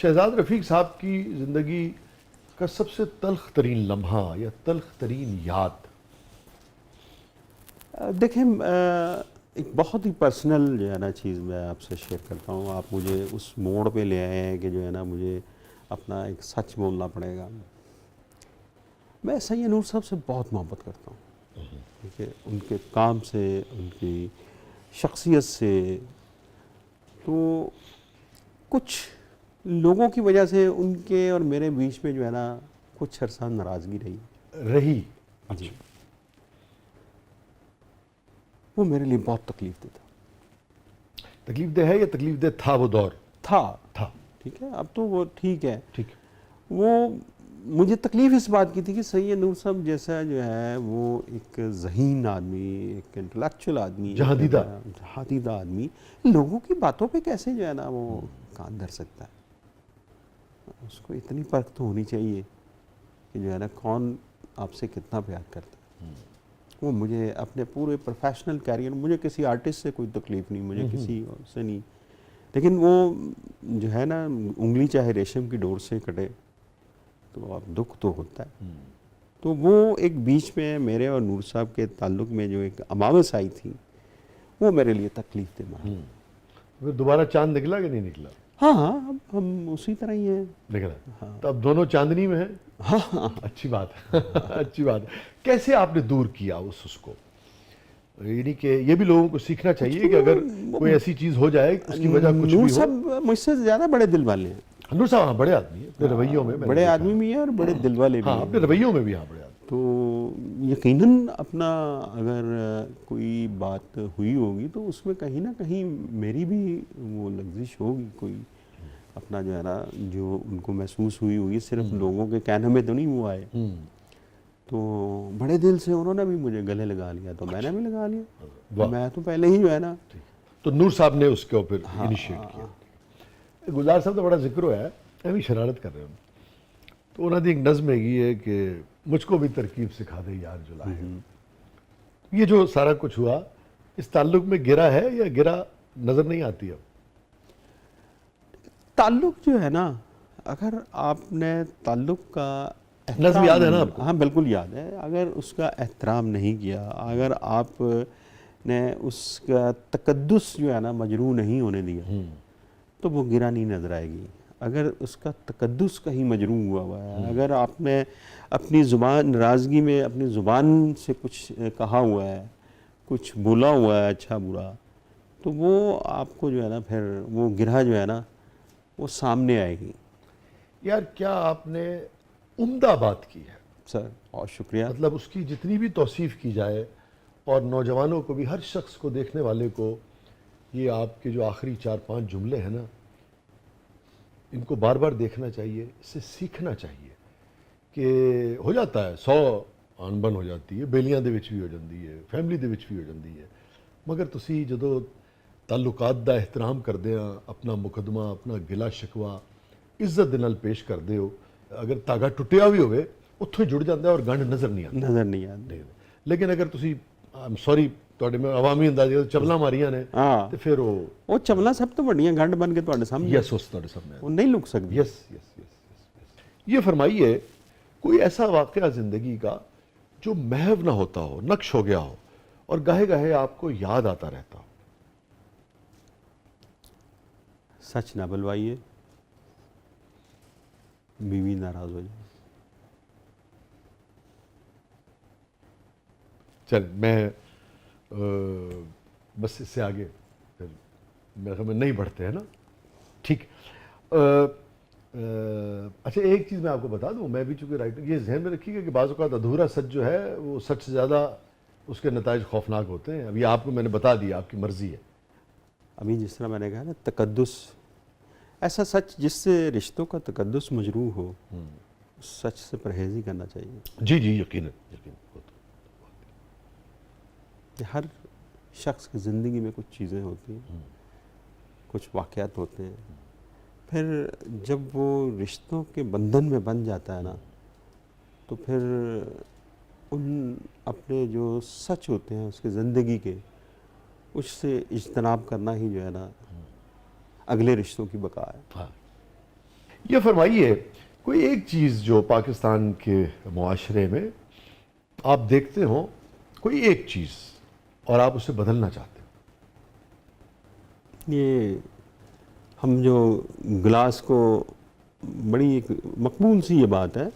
شہزاد رفیق صاحب کی زندگی کا سب سے تلخ ترین لمحہ یا تلخ ترین یاد؟ دیکھیں ایک بہت ہی پرسنل جو ہے نا چیز میں آپ سے شیئر کرتا ہوں. آپ مجھے اس موڑ پہ لے آئے ہیں کہ جو ہے نا مجھے اپنا ایک سچ بولنا پڑے گا. میں سید نور صاحب سے بہت محبت کرتا ہوں، ٹھیک ہے، ان کے کام سے، ان کی شخصیت سے. تو کچھ لوگوں کی وجہ سے ان کے اور میرے بیچ میں جو ہے نا کچھ عرصہ ناراضگی رہی. جی، وہ میرے لیے بہت تکلیف دہ تھا. تکلیف دہ ہے یا تکلیف دہ تھا وہ دور؟ تھا ٹھیک ہے، اب تو وہ ٹھیک ہے. ٹھیک. وہ مجھے تکلیف اس بات کی تھی کہ سید نور صاحب جیسا جو ہے وہ ایک ذہین آدمی، ایک انٹلیکچوئل آدمی، جہاندیدہ آدمی لوگوں کی باتوں پہ کیسے جو ہے نا وہ کان دھر سکتا ہے. اس کو اتنی پرکھ تو ہونی چاہیے کہ جو ہے نا کون آپ سے کتنا پیار کرتا ہے. وہ مجھے اپنے پورے پروفیشنل کیریئر، مجھے کسی آرٹسٹ سے کوئی تکلیف نہیں، مجھے کسی اور سے نہیں، لیکن وہ جو ہے نا انگلی چاہے ریشم کی ڈور سے کٹے تو اب دکھ تو ہوتا ہے. تو وہ ایک بیچ میں میرے اور نور صاحب کے تعلق میں جو ایک امامس آئی تھی وہ میرے لیے تکلیف دہ مانا. پھر دوبارہ چاند نکلا کہ نہیں نکلا؟ ہاں اب ہم اسی طرح ہی ہیں. نکلا. تو اب دونوں چاندنی میں ہیں. اچھی بات ہے. اچھی بات ہے. کیسے آپ نے دور کیا اس کو؟ یعنی کہ یہ بھی لوگوں کو سیکھنا چاہیے کہ اگر کوئی ایسی چیز ہو جائے اس کی وجہ کچھ بھی ہو. نور صاحب مجھ سے زیادہ بڑے دل والے ہیں. نور صاحب ہاں بڑے آدمی ہیں، اپنے رویوں میں بڑے آدمی بھی ہیں اور بڑے دل والے بھی ہاں، ہیں. اپنے رویوں میں بھی ہاں بڑے آدمی. تو یقیناً اپنا اگر کوئی بات ہوئی ہوگی تو اس میں کہیں نہ کہیں میری بھی وہ لغزش ہوگی، کوئی اپنا جو ہے نا جو ان کو محسوس ہوئی ہوگی. صرف لوگوں کے کہنے میں تو نہیں وہ آئے. تو بڑے دل سے انہوں نے بھی مجھے گلے لگا لیا تو میں نے بھی لگا لیا. میں تو پہلے ہی جو ہے نا. تو نور صاحب نے اس کے اوپر انیشیٹ کیا. گلزار صاحب تو بڑا ذکر ہوا ہے، میں بھی شرارت کر رہا ہوں. تو انہوں نے ایک نظم یہ ہے کہ مجھ کو بھی ترکیب سکھا دے یار جو لائے. یہ جو سارا کچھ ہوا اس تعلق میں گرا ہے یا گرا نظر نہیں آتی اب؟ تعلق جو ہے نا، اگر آپ نے تعلق کا نظم یاد ہے نا آپ کو؟ ہاں بالکل یاد ہے. اگر اس کا احترام نہیں کیا، اگر آپ نے اس کا تقدس جو ہے نا مجروح نہیں ہونے دیا تو وہ گرا نہیں نظر آئے گی. اگر اس کا تقدس کہیں مجروح ہوا ہے، اگر آپ نے اپنی زبان ناراضگی میں اپنی زبان سے کچھ کہا ہوا ہے، کچھ بولا ہوا ہے اچھا برا، تو وہ آپ کو جو ہے نا پھر وہ گرہ جو ہے نا وہ سامنے آئے گی. یار کیا آپ نے عمدہ بات کی ہے سر، بہت شکریہ. مطلب اس کی جتنی بھی توصیف کی جائے اور نوجوانوں کو بھی، ہر شخص کو، دیکھنے والے کو، یہ آپ کے جو آخری 4-5 جملے ہیں نا ان کو بار بار دیکھنا چاہیے، اس سے سیکھنا چاہیے. کہ ہو جاتا ہے 100 آن بن ہو جاتی ہے، بیلیاں دے وچ بھی ہو جاندی ہے، فیملی دے وچ بھی ہو جاندی ہے، مگر تسی جدو تعلقات دا احترام کردے ہاں، اپنا مقدمہ، اپنا گلا شکوہ عزت دے نال پیش کردے ہو، اگر تاگا ٹوٹیا بھی ہوئے اتھوں جڑ جاندہ ہے اور گنڈ نظر نہیں آتا. لیکن اگر تسی سوری توڑے میں عوامی اندازی چبلاں ماریاں نے تو پھر وہ چبلاں سب تو بڑیاں گنڈ بن کے توڑے سامنے یس اس توڑے سامنے وہ نہیں لک سکتی. یس یس یس. یہ فرمائیے کوئی ایسا واقعہ زندگی کا جو محو نہ ہوتا ہو، نقش ہو گیا ہو اور گاہے گاہے آپ کو یاد آتا رہتا ہو؟ سچ نہ بلوائیے، بیوی ناراض ہو جائے. چل میں بس اس سے آگے پھر میرے خیال میں نہیں بڑھتے ہیں نا. ٹھیک. اچھا ایک چیز میں آپ کو بتا دوں، میں بھی چونکہ رائٹر، یہ ذہن میں رکھیے گا کہ بعض اوقات ادھورا سچ جو ہے وہ سچ سے زیادہ اس کے نتائج خوفناک ہوتے ہیں. ابھی آپ کو میں نے بتا دیا، آپ کی مرضی ہے. ابھی جس طرح میں نے کہا نا تقدس، ایسا سچ جس سے رشتوں کا تقدس مجروح ہو، سچ سے پرہیز ہی کرنا چاہیے. جی جی یقیناً یقیناً. کہ ہر شخص کی زندگی میں کچھ چیزیں ہوتی ہیں، کچھ واقعات ہوتے ہیں، پھر جب وہ رشتوں کے بندھن میں بن جاتا ہے نا تو پھر ان اپنے جو سچ ہوتے ہیں اس کے زندگی کے، اس سے اجتناب کرنا ہی جو ہے نا اگلے رشتوں کی بقا ہے. یہ فرمائیے کوئی ایک چیز جو پاکستان کے معاشرے میں آپ دیکھتے ہو، کوئی ایک چیز اور آپ اسے بدلنا چاہتے ہو؟ یہ ہم جو گلاس کو، بڑی ایک مقبول سی یہ بات ہے،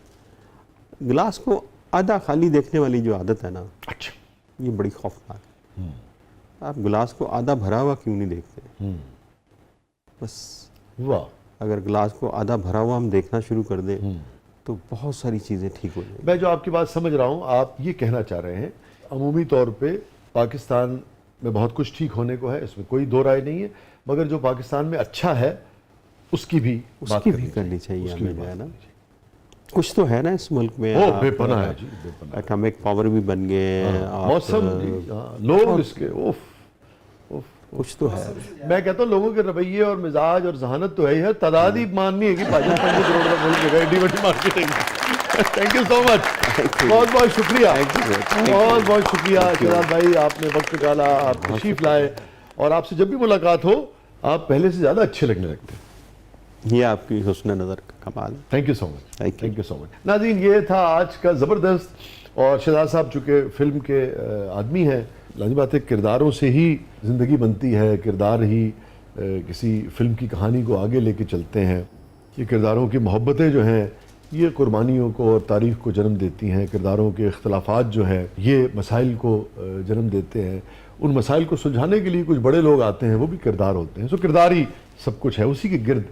گلاس کو آدھا خالی دیکھنے والی جو عادت ہے نا، اچھا، یہ بڑی خوفناک ہے۔ آپ گلاس کو آدھا بھرا ہوا کیوں نہیں دیکھتے؟ بس واہ، اگر گلاس کو آدھا بھرا ہوا ہم دیکھنا شروع کر دیں تو بہت ساری چیزیں ٹھیک ہو جائیں گی۔ میں جو آپ کی بات سمجھ رہا ہوں، آپ یہ کہنا چاہ رہے ہیں عمومی طور پہ پاکستان میں بہت کچھ ٹھیک ہونے کو ہے، اس میں کوئی دو رائے نہیں ہے، مگر جو پاکستان میں اچھا ہے اس کی بھی بات کرنی چاہیے اس کی بھی ہمیں، جو ہے بات نا کرنی چاہیے۔ کچھ تو ہے نا اس ملک میں، وہ بے پناہ ہے جی، بے پناہ۔ ایٹامک پاور بھی بن گئے ہیں، آپ موسم جی، لوگ اس کے کچھ تو ہے۔ میں کہتا ہوں لوگوں کے رویے اور مزاج اور ذہانت تو ہے ہی ہے، تعداد ہی ماننی ہے کہ 5 کروڑ کا ملک ہے، ایڈی بڑی مارکیٹنگ۔ تھینک یو سو مچ، بہت بہت شکریہ، بہت بہت شکریہ شہزاد بھائی، آپ نے وقت نکالا، آپ تشریف لائے، اور آپ سے جب بھی ملاقات ہو آپ پہلے سے زیادہ اچھے لگنے لگتے ہیں۔ یہ آپ کی حسن نظر کا کمال ہے۔ Thank you so much, thank you so much. ناظرین، یہ تھا آج کا زبردست، اور شہزاد صاحب چونکہ فلم کے آدمی ہیں، لازمی بات ہے کرداروں سے ہی زندگی بنتی ہے، کردار ہی کسی فلم کی کہانی کو آگے لے کے چلتے ہیں۔ یہ کرداروں کی محبتیں جو ہیں یہ قربانیوں کو اور تاریخ کو جنم دیتی ہیں، کرداروں کے اختلافات جو ہیں یہ مسائل کو جنم دیتے ہیں، ان مسائل کو سلجھانے کے لیے کچھ بڑے لوگ آتے ہیں، وہ بھی کردار ہوتے ہیں، سو کردار ہی سب کچھ ہے، اسی کے گرد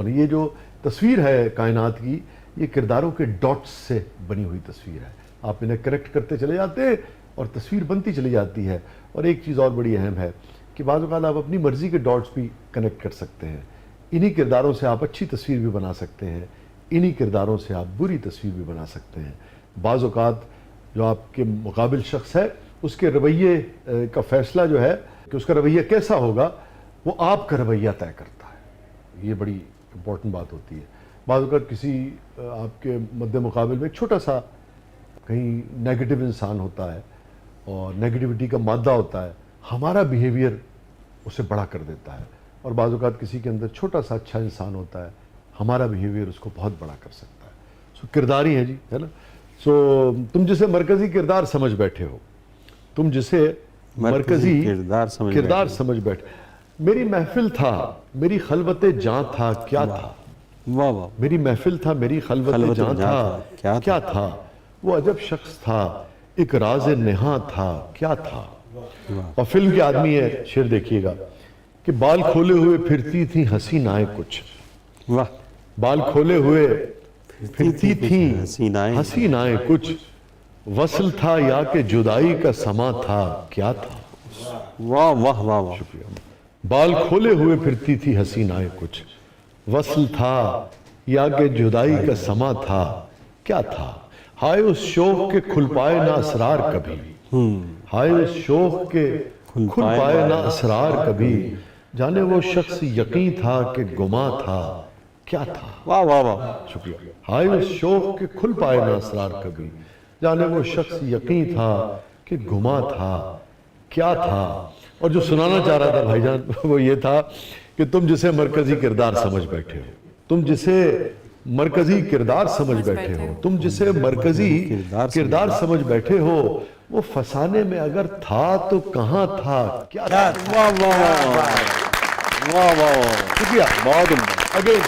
یہ جو تصویر ہے کائنات کی، یہ کرداروں کے ڈاٹس سے بنی ہوئی تصویر ہے، آپ انہیں کنیکٹ کرتے چلے جاتے ہیں اور تصویر بنتی چلی جاتی ہے۔ اور ایک چیز اور بڑی اہم ہے کہ بعض اوقات آپ اپنی مرضی کے ڈاٹس بھی کنیکٹ کر سکتے ہیں، انہی کرداروں سے آپ اچھی تصویر بھی بنا سکتے ہیں، انہی کرداروں سے آپ بری تصویر بھی بنا سکتے ہیں۔ بعض اوقات جو آپ کے مقابل شخص ہے اس کے رویے کا فیصلہ جو ہے کہ اس کا رویہ کیسا ہوگا، وہ آپ کا رویہ طے کرتا ہے، یہ بڑی امپورٹنٹ بات ہوتی ہے۔ بعض اوقات کسی آپ کے مد مقابل میں ایک چھوٹا سا کہیں نیگیٹو انسان ہوتا ہے اور نیگیٹیوٹی کا مادہ ہوتا ہے، ہمارا بیہیویئر اسے بڑا کر دیتا ہے، اور بعض اوقات کسی کے اندر چھوٹا سا اچھا انسان ہوتا ہے، ہمارا بیہیویئر اس کو بہت بڑا کر سکتا ہے۔ سو کردار ہی ہے جی، ہے نا۔ سو تم جسے مرکزی کردار سمجھ بیٹھے ہو، تم جسے مرکزی کردار سمجھ بیٹھے، میری محفل تھا میری خلوت جاں تھا کیا تھا، واہ واہ، میری محفل تھا میری خلوت جاں تھا کیا تھا، وہ عجب شخص تھا ایک راز نہاں تھا کیا تھا۔ اور فلم کے آدمی ہے، شعر دیکھیے گا کہ بال کھولے ہوئے پھرتی تھیں حسینائیں کچھ، واہ، بال کھولے ہوئے پھرتی تھیں حسینائیں کچھ، وصل تھا یا کہ جدائی کا سما تھا کیا تھا۔ واہ واہ واہ واہ، بال کھولے ہوئے پھرتی تھی حسینائیں کچھ، وصل تھا یا کہ جدائی کا سما تھا کیا تھا۔ ہائے اس شوق کے کھل پائے نہ اسرار کبھی، ہائے اس شوق کے کھل پائے نہ اسرار کبھی، جانے وہ شخص یقین تھا کہ گما تھا کیا تھا۔ واہ واہ واہ، شکریہ۔ ہائے اس شوق کے کھل پائے نہ اسرار کبھی، جانے وہ شخص یقین تھا کہ گما تھا کیا تھا۔ اور جو سنانا چاہ رہا تھا بھائی جان وہ یہ تھا کہ تم جسے مرکزی کردار سمجھ بیٹھے ہو، تم جسے مرکزی کردار سمجھ بیٹھے ہو، تم جسے مرکزی کردار سمجھ بیٹھے ہو، وہ فسانے میں اگر تھا تو کہاں تھا کیا تھا۔ واہ واہ واہ واہ واہ، شکریہ، بہت عمدہ۔ اگین